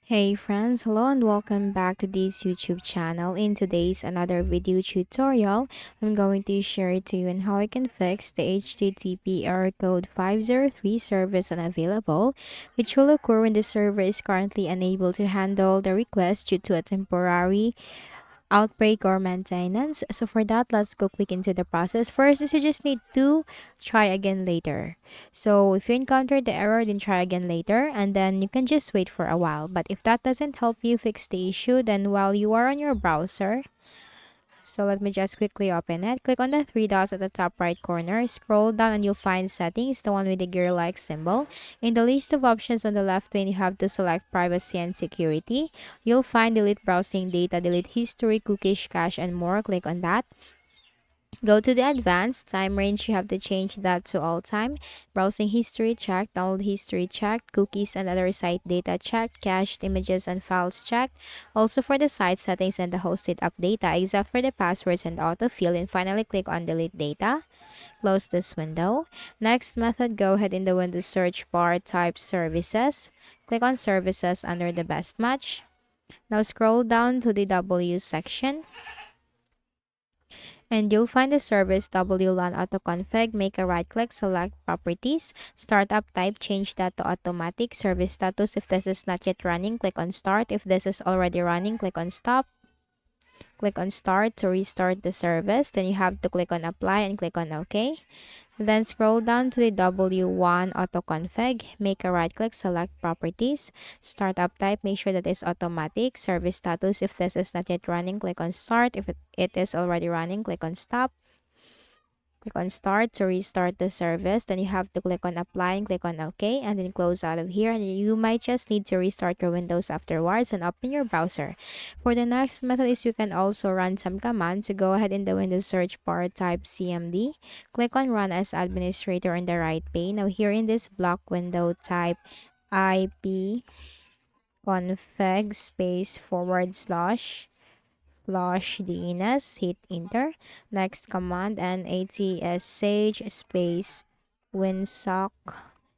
Hey friends, hello and welcome back to this YouTube channel. In today's another video tutorial, I'm going to share to you on how I can fix the HTTP error code 503 service unavailable, which will occur when the server is currently unable to handle the request due to a temporary outbreak or maintenance. So for that, let's go quick into the process. First is you just need to try again later. So if you encounter the error, then try again later and then you can just wait for a while. But if that doesn't help you fix the issue, then while you are on your browser, so let me just quickly open it. Click on the three dots at the top right corner. Scroll down and you'll find settings, the one with the gear-like symbol. In the list of options on the left pane, you have to select privacy and security. You'll find delete browsing data, delete history, cookies, cache, and more. Click on that. Go to the advanced time range. You have to change that to all time. Browsing history checked, download history checked, cookies and other site data checked, cached images and files checked. Also for the site settings and the hosted app data, except for the passwords and autofill. And finally, click on delete data. Close this window. Next method, go ahead in the Windows search bar, type services. Click on services under the best match. Now scroll down to the W section. And you'll find the service WLAN autoconfig. Make a right click, select properties, startup type, change that to automatic. Service status, if this is not yet running, click on start. If this is already running, click on stop. Click on start to restart the service. Then you have to click on apply and click on OK. Then scroll down to the W1 autoconfig. Make a right click, select properties, startup type, make sure that it's automatic. Service status, if this is not yet running, click on start. If it is already running, click on stop. Click on start to restart the service. Then you have to click on apply and click on OK and then close out of here. And you might just need to restart your Windows afterwards and open your browser. For the next method is you can also run some commands. So go ahead in the Windows search bar, type CMD. Click on run as administrator in the right pane. Now here in this block window, type IP config space / flush DNS, hit enter. Next command and ATSH space winsock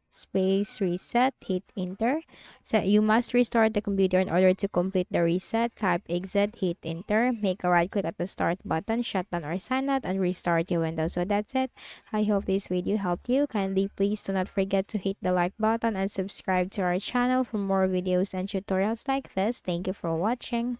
space reset, hit enter. So you must restart the computer in order to complete the reset. Type exit, hit enter. Make a right click at the start button, shut down or sign out, and restart your Windows. So that's it. I hope this video helped you. Kindly please do not forget to hit the like button and subscribe to our channel for more videos and tutorials like this. Thank you for watching.